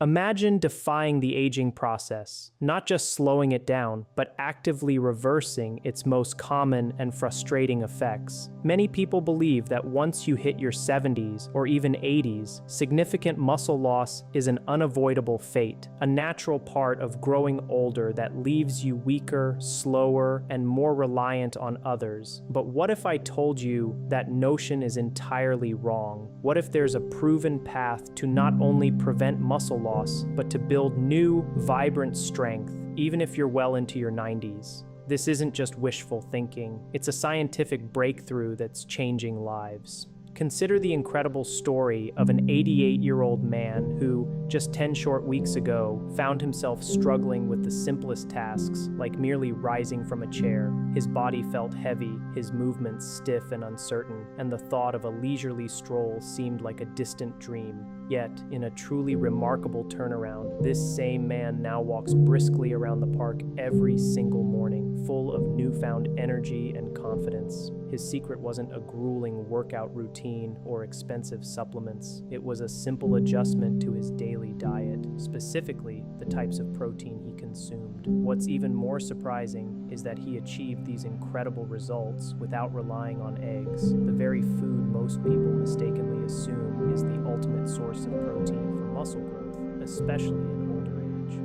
Imagine defying the aging process, not just slowing it down, but actively reversing its most common and frustrating effects. Many people believe that once you hit your 70s or even 80s, significant muscle loss is an unavoidable fate, a natural part of growing older that leaves you weaker, slower, and more reliant on others. But what if I told you that notion is entirely wrong? What if there's a proven path to not only prevent muscle loss, but to build new, vibrant strength, even if you're well into your 90s? This isn't just wishful thinking, it's a scientific breakthrough that's changing lives. Consider the incredible story of an 88-year-old man who, just 10 short weeks ago, found himself struggling with the simplest tasks, like merely rising from a chair. His body felt heavy, his movements stiff and uncertain, and the thought of a leisurely stroll seemed like a distant dream. Yet, in a truly remarkable turnaround, this same man now walks briskly around the park every single morning, full of newfound energy and confidence. His secret wasn't a grueling workout routine or expensive supplements. It was a simple adjustment to his daily diet, specifically the types of protein he consumed. What's even more surprising is that he achieved these incredible results without relying on eggs, the very food most people mistakenly assume is the ultimate source of protein for muscle growth, especially in older age.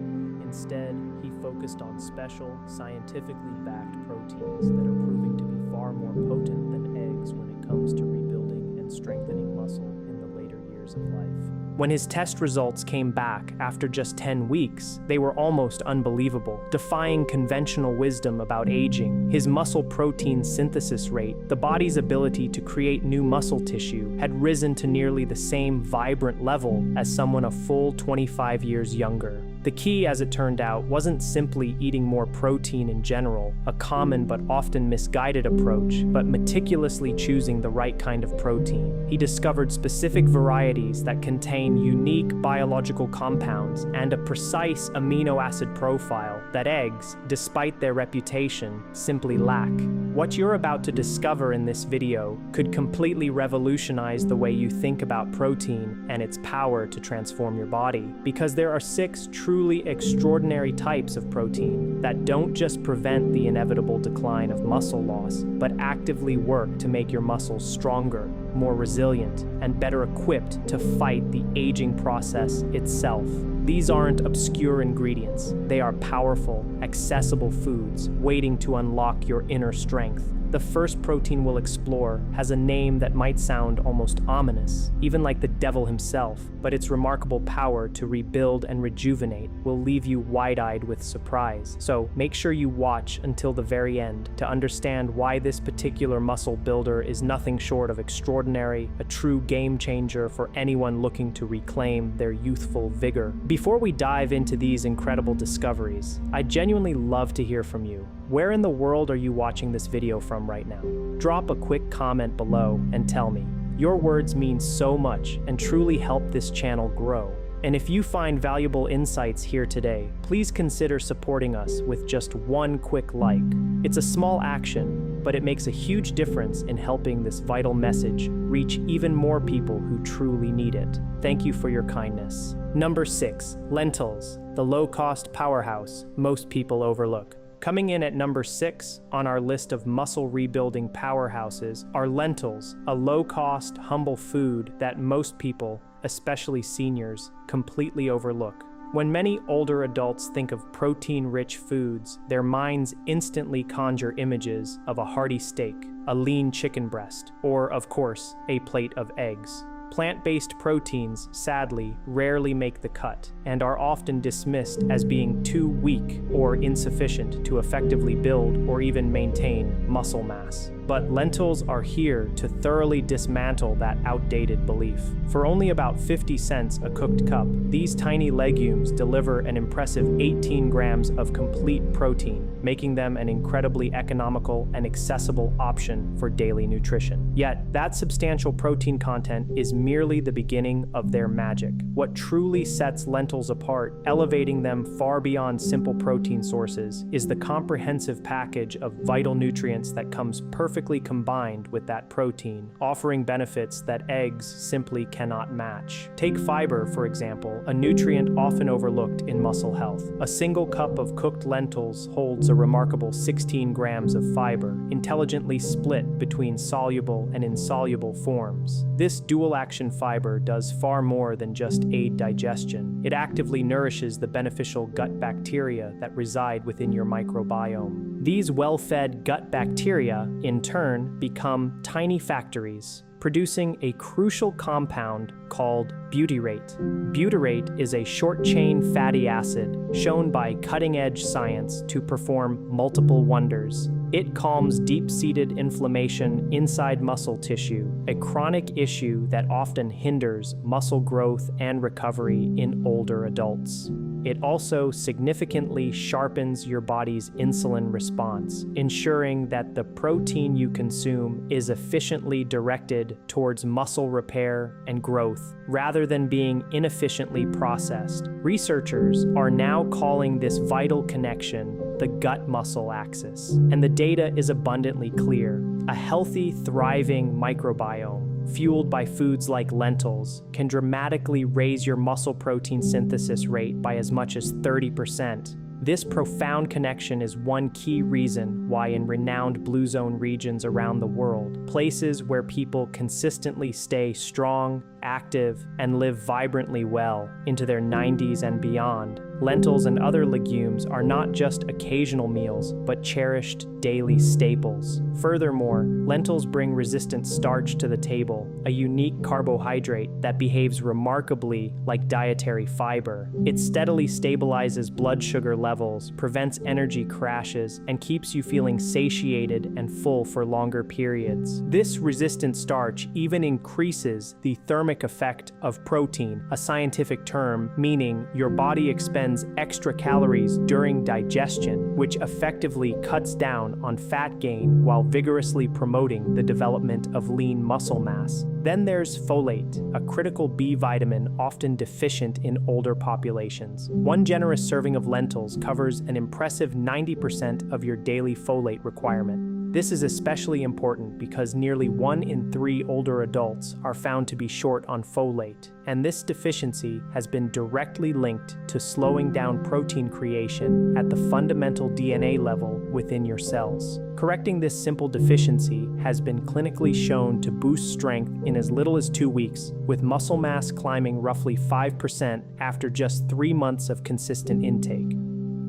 Instead, he focused on special, scientifically backed proteins that are proving to be far more potent than eggs when it comes to rebuilding and strengthening muscle in the later years of life. When his test results came back after just 10 weeks, they were almost unbelievable, defying conventional wisdom about aging. His muscle protein synthesis rate, the body's ability to create new muscle tissue, had risen to nearly the same vibrant level as someone a full 25 years younger. The key, as it turned out, wasn't simply eating more protein in general, a common but often misguided approach, but meticulously choosing the right kind of protein. He discovered specific varieties that contain unique biological compounds and a precise amino acid profile that eggs, despite their reputation, simply lack. What you're about to discover in this video could completely revolutionize the way you think about protein and its power to transform your body, because there are 6 truly extraordinary types of protein that don't just prevent the inevitable decline of muscle loss, but actively work to make your muscles stronger, more resilient, and better equipped to fight the aging process itself. These aren't obscure ingredients. They are powerful, accessible foods waiting to unlock your inner strength. The first protein we'll explore has a name that might sound almost ominous, even like the devil himself, but its remarkable power to rebuild and rejuvenate will leave you wide-eyed with surprise. So make sure you watch until the very end to understand why this particular muscle builder is nothing short of extraordinary, a true game changer for anyone looking to reclaim their youthful vigor. Before we dive into these incredible discoveries, I'd genuinely love to hear from you. Where in the world are you watching this video from right now? Drop a quick comment below and tell me. Your words mean so much and truly help this channel grow. And if you find valuable insights here today, please consider supporting us with just one quick like. It's a small action, but it makes a huge difference in helping this vital message reach even more people who truly need it. Thank you for your kindness. Number 6, lentils, the low-cost powerhouse most people overlook. Coming in at number 6 on our list of muscle rebuilding powerhouses are lentils, a low-cost, humble food that most people, especially seniors, completely overlook. When many older adults think of protein-rich foods, their minds instantly conjure images of a hearty steak, a lean chicken breast, or, of course, a plate of eggs. Plant-based proteins, sadly, rarely make the cut and are often dismissed as being too weak or insufficient to effectively build or even maintain muscle mass. But lentils are here to thoroughly dismantle that outdated belief. For only about 50 cents a cooked cup, these tiny legumes deliver an impressive 18 grams of complete protein, making them an incredibly economical and accessible option for daily nutrition. Yet, that substantial protein content is merely the beginning of their magic. What truly sets lentils apart, elevating them far beyond simple protein sources, is the comprehensive package of vital nutrients that comes perfectly perfectly combined with that protein, offering benefits that eggs simply cannot match. Take fiber, for example, a nutrient often overlooked in muscle health. A single cup of cooked lentils holds a remarkable 16 grams of fiber, intelligently split between soluble and insoluble forms. This dual-action fiber does far more than just aid digestion. It actively nourishes the beneficial gut bacteria that reside within your microbiome. These well-fed gut bacteria, in turn, become tiny factories, producing a crucial compound called butyrate. Butyrate is a short-chain fatty acid shown by cutting-edge science to perform multiple wonders. It calms deep-seated inflammation inside muscle tissue, a chronic issue that often hinders muscle growth and recovery in older adults. It also significantly sharpens your body's insulin response, ensuring that the protein you consume is efficiently directed towards muscle repair and growth, rather than being inefficiently processed. Researchers are now calling this vital connection the gut-muscle axis, and the data is abundantly clear. A healthy, thriving microbiome fueled by foods like lentils, can dramatically raise your muscle protein synthesis rate by as much as 30%. This profound connection is one key reason why in renowned blue zone regions around the world, places where people consistently stay strong, active, and live vibrantly well into their 90s and beyond, lentils and other legumes are not just occasional meals, but cherished daily staples. Furthermore, lentils bring resistant starch to the table, a unique carbohydrate that behaves remarkably like dietary fiber. It steadily stabilizes blood sugar levels, prevents energy crashes, and keeps you feeling satiated and full for longer periods. This resistant starch even increases the thermic effect of protein, a scientific term meaning your body expends extra calories during digestion, which effectively cuts down on fat gain while vigorously promoting the development of lean muscle mass. Then there's folate, a critical B vitamin often deficient in older populations. One generous serving of lentils covers an impressive 90% of your daily folate requirement. This is especially important because nearly 1 in 3 older adults are found to be short on folate, and this deficiency has been directly linked to slowing down protein creation at the fundamental DNA level within your cells. Correcting this simple deficiency has been clinically shown to boost strength in as little as 2 weeks, with muscle mass climbing roughly 5% after just 3 months of consistent intake.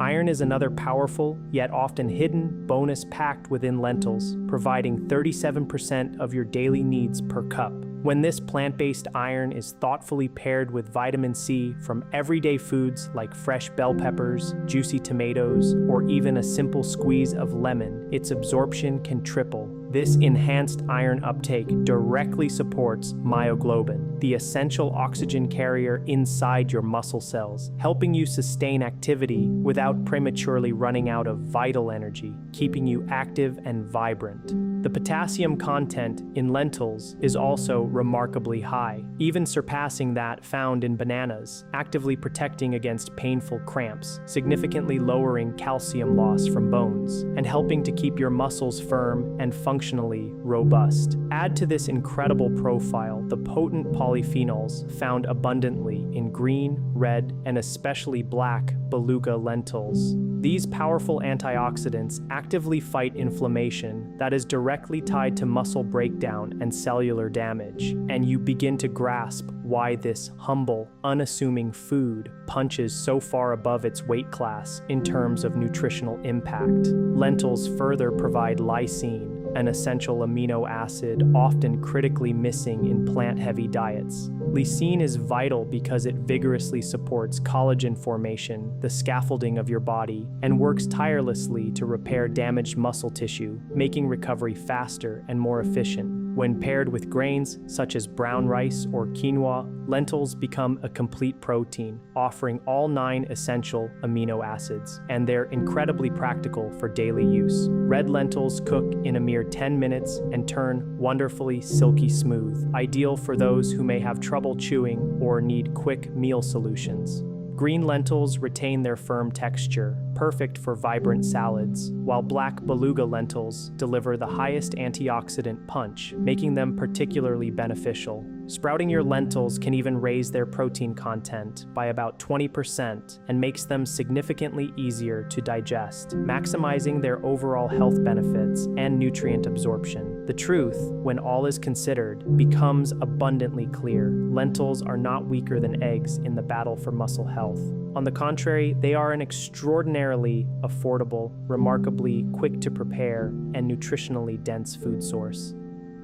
Iron is another powerful, yet often hidden, bonus packed within lentils, providing 37% of your daily needs per cup. When this plant-based iron is thoughtfully paired with vitamin C from everyday foods like fresh bell peppers, juicy tomatoes, or even a simple squeeze of lemon, its absorption can triple. This enhanced iron uptake directly supports myoglobin, the essential oxygen carrier inside your muscle cells, helping you sustain activity without prematurely running out of vital energy, keeping you active and vibrant. The potassium content in lentils is also remarkably high, even surpassing that found in bananas, actively protecting against painful cramps, significantly lowering calcium loss from bones, and helping to keep your muscles firm and functionally robust. Add to this incredible profile the potent polyphenols found abundantly in green, red, and especially black beluga lentils. These powerful antioxidants actively fight inflammation that is directly tied to muscle breakdown and cellular damage, and you begin to grasp why this humble, unassuming food punches so far above its weight class in terms of nutritional impact. Lentils further provide lysine, an essential amino acid often critically missing in plant-heavy diets. Lysine is vital because it vigorously supports collagen formation, the scaffolding of your body, and works tirelessly to repair damaged muscle tissue, making recovery faster and more efficient. When paired with grains such as brown rice or quinoa, lentils become a complete protein, offering all 9 essential amino acids, and they're incredibly practical for daily use. Red lentils cook in a mere 10 minutes and turn wonderfully silky smooth, ideal for those who may have trouble chewing or need quick meal solutions. Green lentils retain their firm texture, perfect for vibrant salads, while black beluga lentils deliver the highest antioxidant punch, making them particularly beneficial. Sprouting your lentils can even raise their protein content by about 20% and makes them significantly easier to digest, maximizing their overall health benefits and nutrient absorption. The truth, when all is considered, becomes abundantly clear. Lentils are not weaker than eggs in the battle for muscle health. On the contrary, they are an extraordinarily affordable, remarkably quick to prepare, and nutritionally dense food source.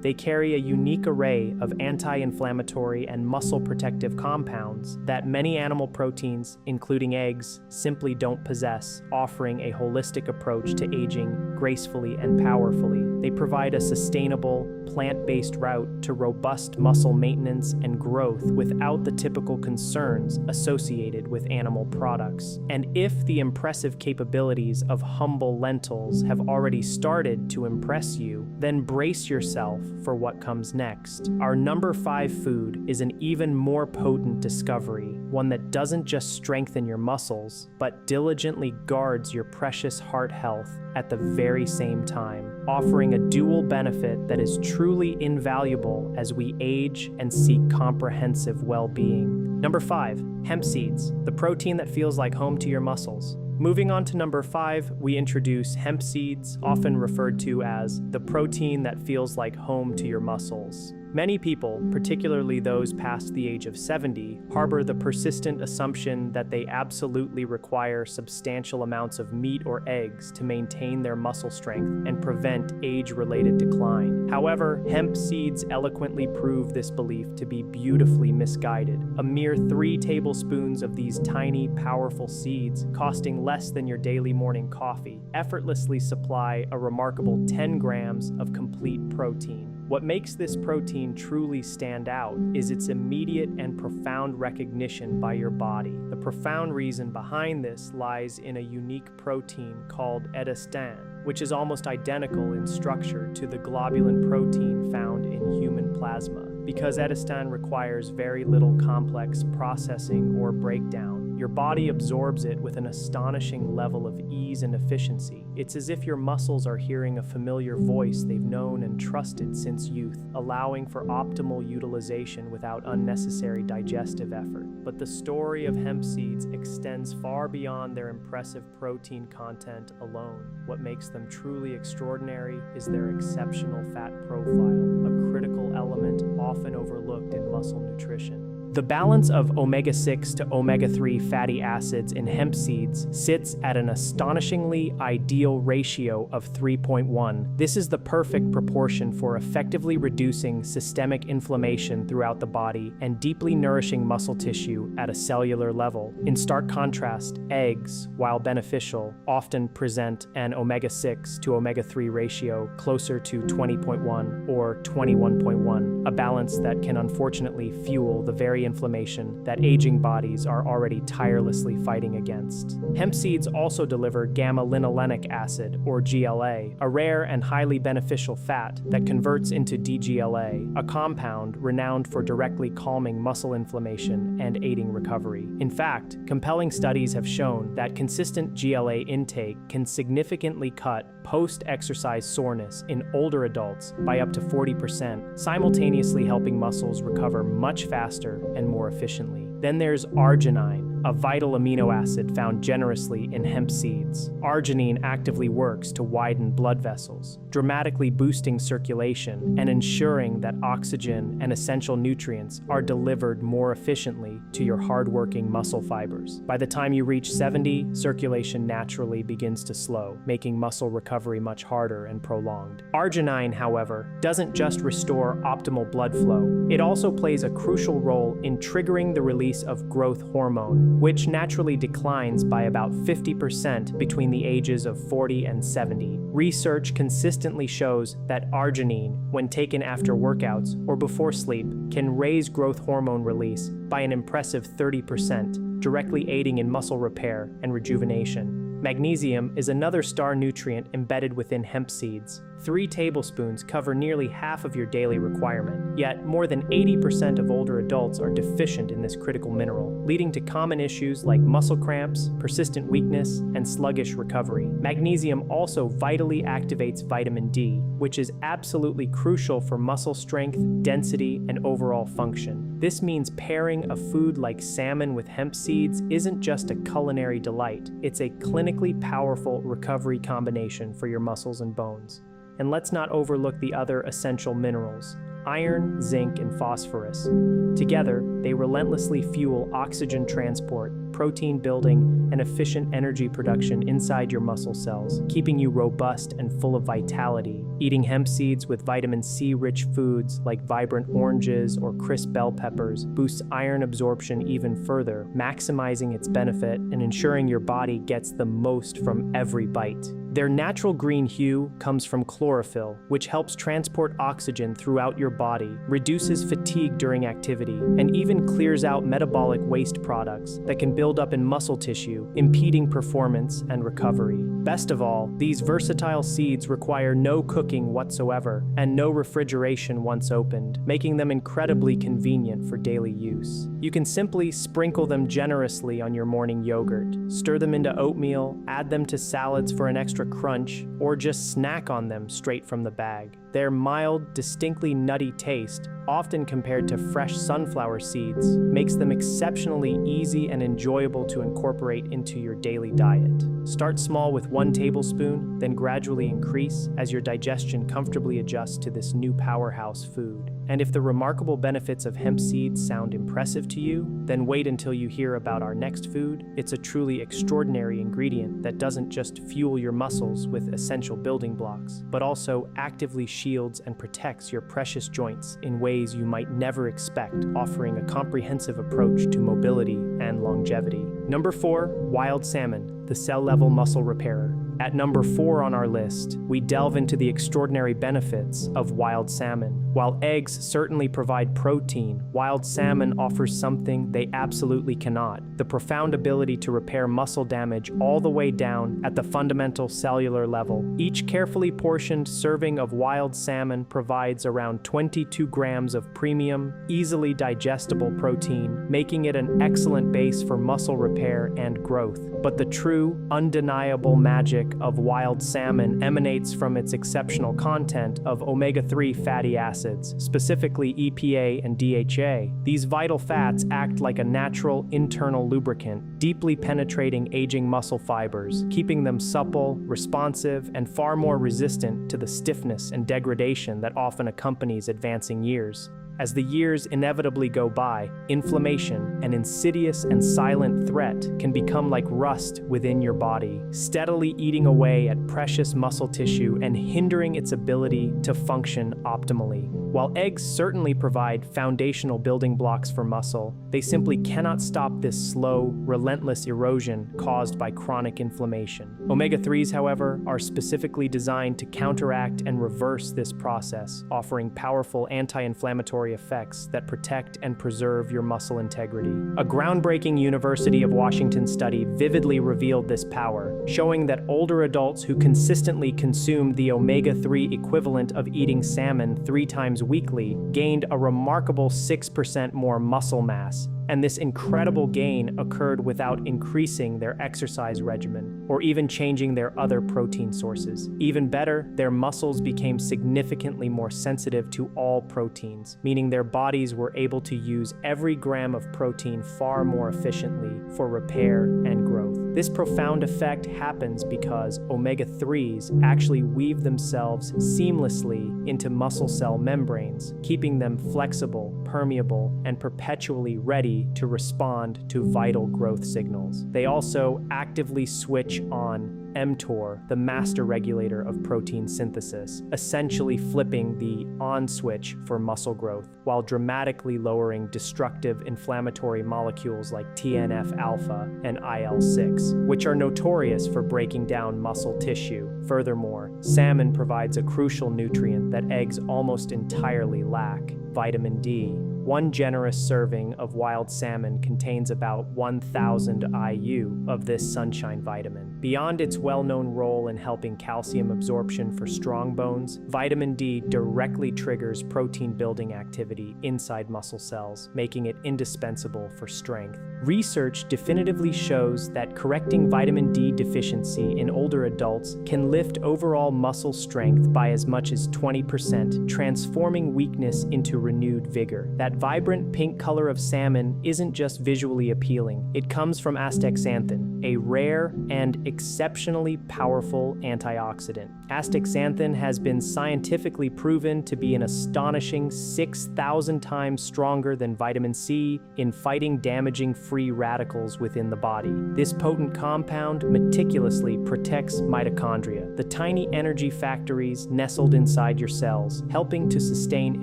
They carry a unique array of anti-inflammatory and muscle-protective compounds that many animal proteins, including eggs, simply don't possess, offering a holistic approach to aging gracefully and powerfully. They provide a sustainable, plant-based route to robust muscle maintenance and growth without the typical concerns associated with animal products. And if the impressive capabilities of humble lentils have already started to impress you, then brace yourself for what comes next. Our number 5 food is an even more potent discovery, one that doesn't just strengthen your muscles, but diligently guards your precious heart health at the very same time, offering a dual benefit that is truly invaluable as we age and seek comprehensive well-being. Number 5, hemp seeds, the protein that feels like home to your muscles. Moving on to number 5, we introduce hemp seeds, often referred to as the protein that feels like home to your muscles. Many people, particularly those past the age of 70, harbor the persistent assumption that they absolutely require substantial amounts of meat or eggs to maintain their muscle strength and prevent age-related decline. However, hemp seeds eloquently prove this belief to be beautifully misguided. A mere 3 tablespoons of these tiny, powerful seeds, costing less than your daily morning coffee, effortlessly supply a remarkable 10 grams of complete protein. What makes this protein truly stand out is its immediate and profound recognition by your body. The profound reason behind this lies in a unique protein called edestin, which is almost identical in structure to the globulin protein found in human plasma. Because edestin requires very little complex processing or breakdown, your body absorbs it with an astonishing level of ease and efficiency. It's as if your muscles are hearing a familiar voice they've known and trusted since youth, allowing for optimal utilization without unnecessary digestive effort. But the story of hemp seeds extends far beyond their impressive protein content alone. What makes them truly extraordinary is their exceptional fat profile, a critical element often overlooked in muscle nutrition. The balance of omega-6 to omega-3 fatty acids in hemp seeds sits at an astonishingly ideal ratio of 3.1. This is the perfect proportion for effectively reducing systemic inflammation throughout the body and deeply nourishing muscle tissue at a cellular level. In stark contrast, eggs, while beneficial, often present an omega-6 to omega-3 ratio closer to 20.1 or 21.1, a balance that can unfortunately fuel the very inflammation that aging bodies are already tirelessly fighting against. Hemp seeds also deliver gamma-linolenic acid, or GLA, a rare and highly beneficial fat that converts into DGLA, a compound renowned for directly calming muscle inflammation and aiding recovery. In fact, compelling studies have shown that consistent GLA intake can significantly cut post-exercise soreness in older adults by up to 40%, simultaneously helping muscles recover much faster and more efficiently. Then there's arginine, a vital amino acid found generously in hemp seeds. Arginine actively works to widen blood vessels, dramatically boosting circulation and ensuring that oxygen and essential nutrients are delivered more efficiently to your hardworking muscle fibers. By the time you reach 70, circulation naturally begins to slow, making muscle recovery much harder and prolonged. Arginine, however, doesn't just restore optimal blood flow. It also plays a crucial role in triggering the release of growth hormone, which naturally declines by about 50% between the ages of 40 and 70. Research consistently shows that arginine, when taken after workouts or before sleep, can raise growth hormone release by an impressive 30%, directly aiding in muscle repair and rejuvenation. Magnesium is another star nutrient embedded within hemp seeds, 3 tablespoons cover nearly half of your daily requirement. Yet, more than 80% of older adults are deficient in this critical mineral, leading to common issues like muscle cramps, persistent weakness, and sluggish recovery. Magnesium also vitally activates vitamin D, which is absolutely crucial for muscle strength, density, and overall function. This means pairing a food like salmon with hemp seeds isn't just a culinary delight, it's a clinically powerful recovery combination for your muscles and bones. And let's not overlook the other essential minerals: iron, zinc, and phosphorus. Together, they relentlessly fuel oxygen transport, protein building, and efficient energy production inside your muscle cells, keeping you robust and full of vitality. Eating hemp seeds with vitamin C-rich foods like vibrant oranges or crisp bell peppers boosts iron absorption even further, maximizing its benefit and ensuring your body gets the most from every bite. Their natural green hue comes from chlorophyll, which helps transport oxygen throughout your body, reduces fatigue during activity, and even clears out metabolic waste products that can build up in muscle tissue, impeding performance and recovery. Best of all, these versatile seeds require no cooking whatsoever and no refrigeration once opened, making them incredibly convenient for daily use. You can simply sprinkle them generously on your morning yogurt, stir them into oatmeal, add them to salads for an extra crunch, or just snack on them straight from the bag. Their mild, distinctly nutty taste, often compared to fresh sunflower seeds, makes them exceptionally easy and enjoyable to incorporate into your daily diet. Start small with 1 tablespoon, then gradually increase as your digestion comfortably adjusts to this new powerhouse food. And if the remarkable benefits of hemp seeds sound impressive to you, then wait until you hear about our next food. It's a truly extraordinary ingredient that doesn't just fuel your muscles with essential building blocks, but also actively shields and protects your precious joints in ways you might never expect, offering a comprehensive approach to mobility and longevity. Number 4, wild salmon, the cell-level muscle repairer. At number 4 on our list, we delve into the extraordinary benefits of wild salmon. While eggs certainly provide protein, wild salmon offers something they absolutely cannot: the profound ability to repair muscle damage all the way down at the fundamental cellular level. Each carefully portioned serving of wild salmon provides around 22 grams of premium, easily digestible protein, making it an excellent base for muscle repair and growth. But the true, undeniable magic of wild salmon emanates from its exceptional content of omega-3 fatty acids, specifically EPA and DHA. These vital fats act like a natural internal lubricant, deeply penetrating aging muscle fibers, keeping them supple, responsive, and far more resistant to the stiffness and degradation that often accompanies advancing years. As the years inevitably go by, inflammation, an insidious and silent threat, can become like rust within your body, steadily eating away at precious muscle tissue and hindering its ability to function optimally. While eggs certainly provide foundational building blocks for muscle, they simply cannot stop this slow, relentless erosion caused by chronic inflammation. Omega-3s, however, are specifically designed to counteract and reverse this process, offering powerful anti-inflammatory effects that protect and preserve your muscle integrity. A groundbreaking University of Washington study vividly revealed this power, showing that older adults who consistently consumed the omega-3 equivalent of eating salmon 3 times weekly gained a remarkable 6% more muscle mass. And this incredible gain occurred without increasing their exercise regimen or even changing their other protein sources. Even better, their muscles became significantly more sensitive to all proteins, meaning their bodies were able to use every gram of protein far more efficiently for repair and growth. This profound effect happens because omega-3s actually weave themselves seamlessly into muscle cell membranes, keeping them flexible, permeable, and perpetually ready to respond to vital growth signals. They also actively switch on mTOR, the master regulator of protein synthesis, essentially flipping the on switch for muscle growth, while dramatically lowering destructive inflammatory molecules like TNF-alpha and IL-6, which are notorious for breaking down muscle tissue. Furthermore, salmon provides a crucial nutrient that eggs almost entirely lack: vitamin D. One generous serving of wild salmon contains about 1,000 IU of this sunshine vitamin. Beyond its well-known role in helping calcium absorption for strong bones, vitamin D directly triggers protein-building activity inside muscle cells, making it indispensable for strength. Research definitively shows that correcting vitamin D deficiency in older adults can lift overall muscle strength by as much as 20%, transforming weakness into renewed vigor. That vibrant pink color of salmon isn't just visually appealing. It comes from astaxanthin, a rare and exceptionally powerful antioxidant. Astaxanthin has been scientifically proven to be an astonishing 6,000 times stronger than vitamin C in fighting damaging free radicals within the body. This potent compound meticulously protects mitochondria, the tiny energy factories nestled inside your cells, helping to sustain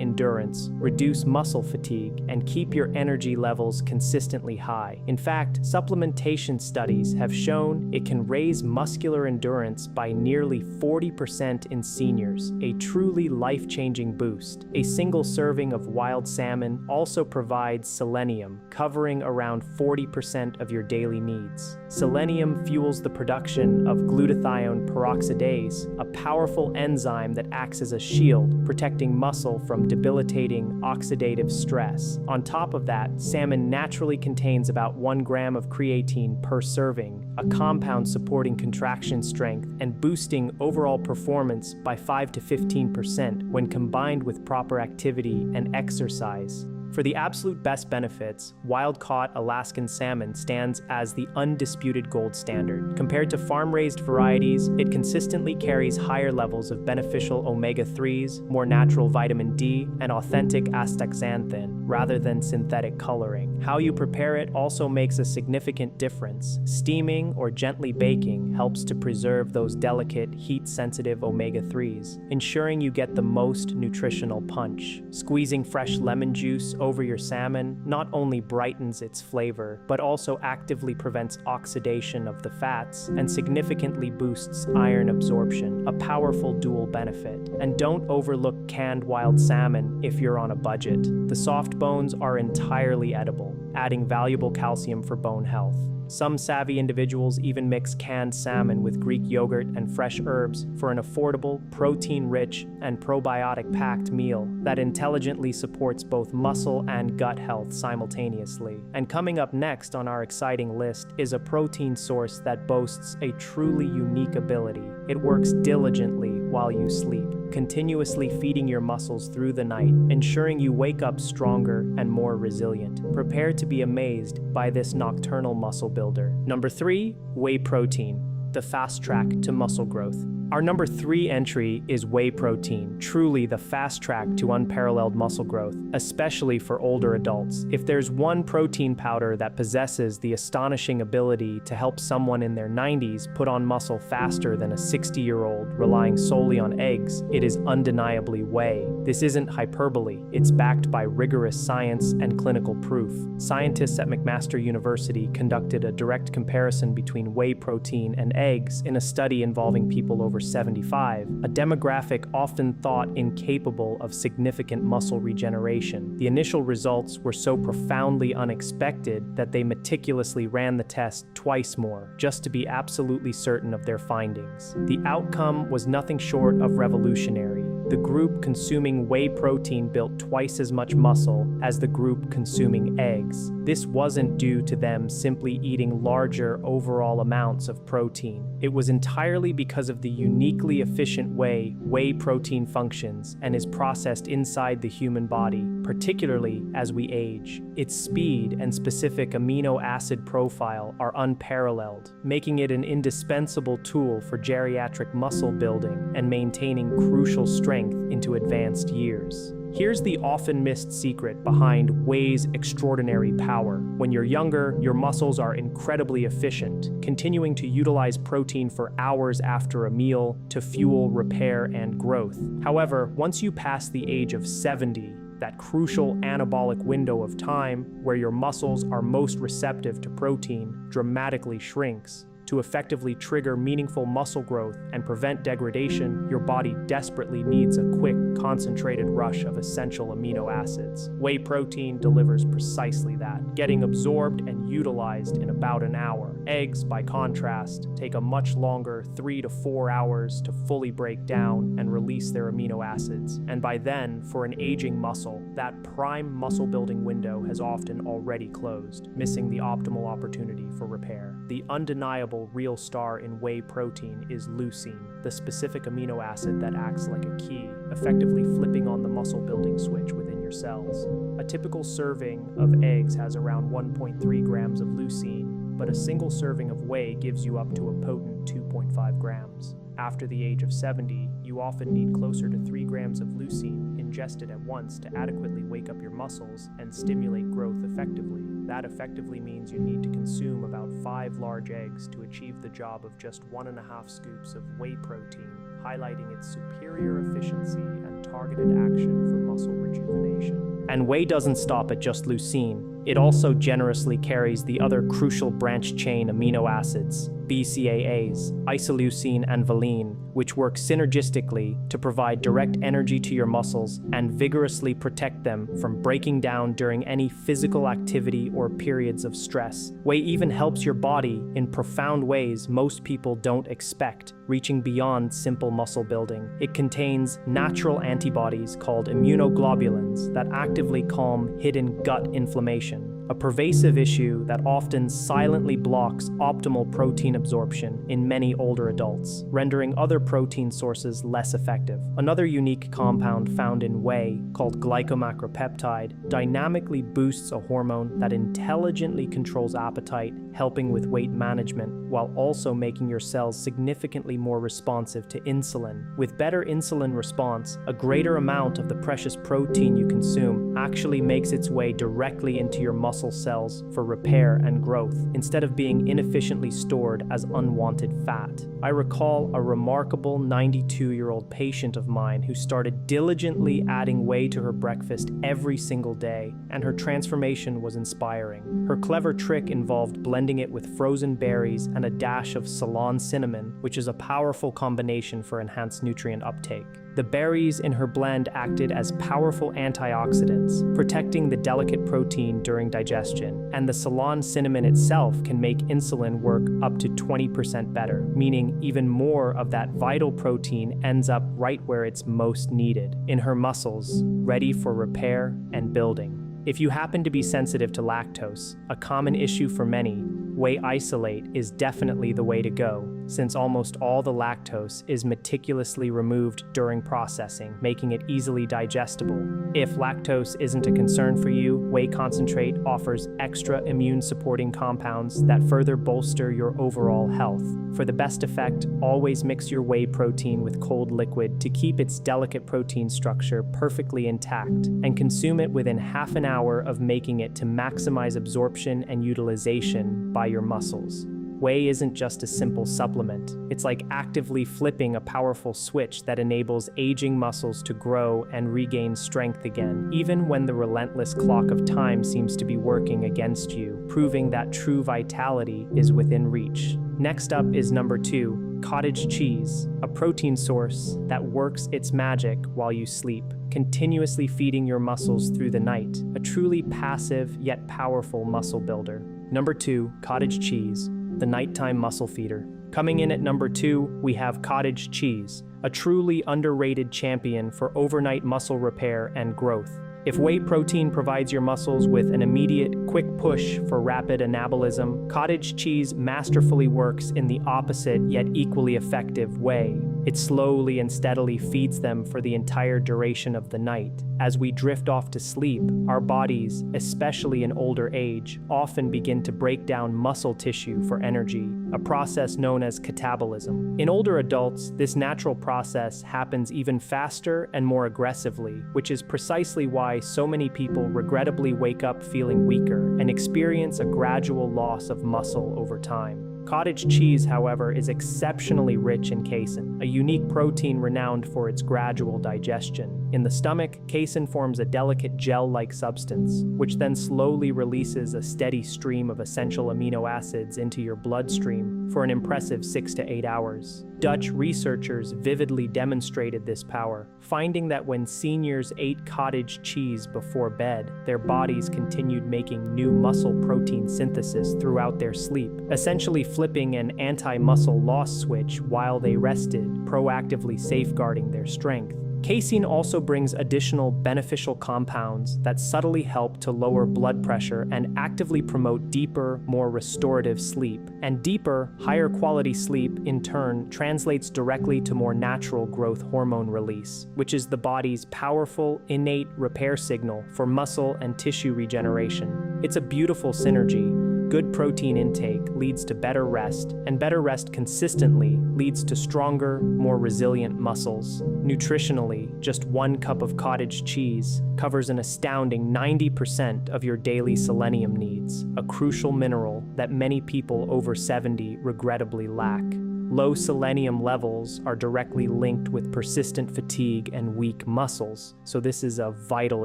endurance, reduce muscle fatigue, and keep your energy levels consistently high. In fact, supplementation studies have shown it can raise muscular endurance by nearly 40% in seniors, a truly life-changing boost. A single serving of wild salmon also provides selenium, covering around 40% of your daily needs. Selenium fuels the production of glutathione peroxidase, a powerful enzyme that acts as a shield, protecting muscle from debilitating oxidative stress. On top of that, salmon naturally contains about 1 gram of creatine per serving, a compound supporting contraction strength and boosting overall performance by 5 to 15% when combined with proper activity and exercise. For the absolute best benefits, wild-caught Alaskan salmon stands as the undisputed gold standard. Compared to farm-raised varieties, it consistently carries higher levels of beneficial omega-3s, more natural vitamin D, and authentic astaxanthin, rather than synthetic coloring. How you prepare it also makes a significant difference. Steaming or gently baking helps to preserve those delicate, heat-sensitive omega-3s, ensuring you get the most nutritional punch. Squeezing fresh lemon juice over your salmon not only brightens its flavor, but also actively prevents oxidation of the fats and significantly boosts iron absorption, a powerful dual benefit. And don't overlook canned wild salmon if you're on a budget. The soft bones are entirely edible, adding valuable calcium for bone health. Some savvy individuals even mix canned salmon with Greek yogurt and fresh herbs for an affordable, protein-rich, and probiotic-packed meal that intelligently supports both muscle and gut health simultaneously. And coming up next on our exciting list is a protein source that boasts a truly unique ability. It works diligently while you sleep, continuously feeding your muscles through the night, ensuring you wake up stronger and more resilient. Prepare to be amazed by this nocturnal muscle builder. Number 3, whey protein, the fast track to muscle growth. Our number 3 entry is whey protein, truly the fast track to unparalleled muscle growth, especially for older adults. If there's one protein powder that possesses the astonishing ability to help someone in their 90s put on muscle faster than a 60-year-old relying solely on eggs, it is undeniably whey. This isn't hyperbole, it's backed by rigorous science and clinical proof. Scientists at McMaster University conducted a direct comparison between whey protein and eggs in a study involving people over 75, a demographic often thought incapable of significant muscle regeneration. The initial results were so profoundly unexpected that they meticulously ran the test twice more, just to be absolutely certain of their findings. The outcome was nothing short of revolutionary. The group consuming whey protein built twice as much muscle as the group consuming eggs. This wasn't due to them simply eating larger overall amounts of protein. It was entirely because of the uniquely efficient way whey protein functions and is processed inside the human body, particularly as we age. Its speed and specific amino acid profile are unparalleled, making it an indispensable tool for geriatric muscle building and maintaining crucial strength into advanced years. Here's the often missed secret behind whey's extraordinary power. When you're younger, your muscles are incredibly efficient, continuing to utilize protein for hours after a meal to fuel repair and growth. However, once you pass the age of 70, that crucial anabolic window of time where your muscles are most receptive to protein dramatically shrinks. To effectively trigger meaningful muscle growth and prevent degradation, your body desperately needs a quick, concentrated rush of essential amino acids. Whey protein delivers precisely that, getting absorbed and utilized in about an hour. Eggs, by contrast, take a much longer 3 to 4 hours to fully break down and release their amino acids, and by then, for an aging muscle, that prime muscle-building window has often already closed, missing the optimal opportunity for repair. The undeniable real star in whey protein is leucine, the specific amino acid that acts like a key, effectively flipping on the muscle-building switch within your cells. A typical serving of eggs has around 1.3 grams of leucine, but a single serving of whey gives you up to a potent 2.5 grams. After the age of 70, you often need closer to 3 grams of leucine ingested at once to adequately wake up your muscles and stimulate growth effectively. That effectively means you need to consume about 5 large eggs to achieve the job of just 1.5 scoops of whey protein, highlighting its superior efficiency and targeted action for muscle rejuvenation. And whey doesn't stop at just leucine. It also generously carries the other crucial branch-chain amino acids, BCAAs, isoleucine and valine, which work synergistically to provide direct energy to your muscles and vigorously protect them from breaking down during any physical activity or periods of stress. Whey even helps your body in profound ways most people don't expect, reaching beyond simple muscle building. It contains natural antibodies called immunoglobulins that actively calm hidden gut inflammation, a pervasive issue that often silently blocks optimal protein absorption in many older adults, rendering other protein sources less effective. Another unique compound found in whey, called glycomacropeptide, dynamically boosts a hormone that intelligently controls appetite, helping with weight management, while also making your cells significantly more responsive to insulin. With better insulin response, a greater amount of the precious protein you consume actually makes its way directly into your muscle cells for repair and growth, instead of being inefficiently stored as unwanted fat. I recall a remarkable 92-year-old patient of mine who started diligently adding whey to her breakfast every single day, and her transformation was inspiring. Her clever trick involved blending it with frozen berries and a dash of Ceylon cinnamon, which is a powerful combination for enhanced nutrient uptake. The berries in her blend acted as powerful antioxidants, protecting the delicate protein during digestion, and the Ceylon cinnamon itself can make insulin work up to 20% better, meaning even more of that vital protein ends up right where it's most needed, in her muscles, ready for repair and building. If you happen to be sensitive to lactose, a common issue for many, whey isolate is definitely the way to go, since almost all the lactose is meticulously removed during processing, making it easily digestible. If lactose isn't a concern for you, whey concentrate offers extra immune-supporting compounds that further bolster your overall health. For the best effect, always mix your whey protein with cold liquid to keep its delicate protein structure perfectly intact, and consume it within half an hour of making it to maximize absorption and utilization by your muscles. Whey isn't just a simple supplement. It's like actively flipping a powerful switch that enables aging muscles to grow and regain strength again, even when the relentless clock of time seems to be working against you, proving that true vitality is within reach. Next up is number 2, cottage cheese, a protein source that works its magic while you sleep, continuously feeding your muscles through the night, a truly passive yet powerful muscle builder. Number 2, cottage cheese, the nighttime muscle feeder. Coming in at number 2, we have cottage cheese, a truly underrated champion for overnight muscle repair and growth. If whey protein provides your muscles with an immediate, quick push for rapid anabolism, cottage cheese masterfully works in the opposite yet equally effective way. It slowly and steadily feeds them for the entire duration of the night. As we drift off to sleep, our bodies, especially in older age, often begin to break down muscle tissue for energy, a process known as catabolism. In older adults, this natural process happens even faster and more aggressively, which is precisely why so many people regrettably wake up feeling weaker and experience a gradual loss of muscle over time. Cottage cheese, however, is exceptionally rich in casein, a unique protein renowned for its gradual digestion. In the stomach, casein forms a delicate gel-like substance, which then slowly releases a steady stream of essential amino acids into your bloodstream for an impressive 6 to 8 hours. Dutch researchers vividly demonstrated this power, finding that when seniors ate cottage cheese before bed, their bodies continued making new muscle protein synthesis throughout their sleep, essentially flipping an anti-muscle loss switch while they rested, proactively safeguarding their strength. Casein also brings additional beneficial compounds that subtly help to lower blood pressure and actively promote deeper, more restorative sleep. And deeper, higher quality sleep, in turn, translates directly to more natural growth hormone release, which is the body's powerful, innate repair signal for muscle and tissue regeneration. It's a beautiful synergy. Good protein intake leads to better rest, and better rest consistently leads to stronger, more resilient muscles. Nutritionally, just 1 cup of cottage cheese covers an astounding 90% of your daily selenium needs, a crucial mineral that many people over 70 regrettably lack. Low selenium levels are directly linked with persistent fatigue and weak muscles, so this is a vital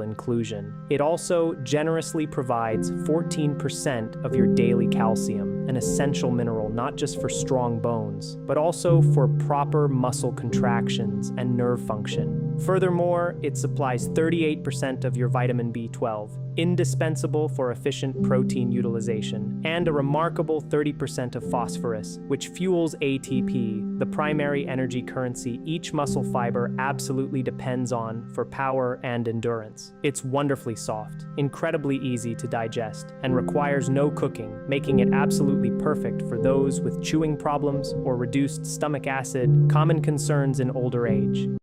inclusion. It also generously provides 14% of your daily calcium, an essential mineral not just for strong bones, but also for proper muscle contractions and nerve function. Furthermore, it supplies 38% of your vitamin B12, indispensable for efficient protein utilization, and a remarkable 30% of phosphorus, which fuels ATP, the primary energy currency each muscle fiber absolutely depends on for power and endurance. It's wonderfully soft, incredibly easy to digest, and requires no cooking, making it absolutely perfect for those with chewing problems or reduced stomach acid, common concerns in older age.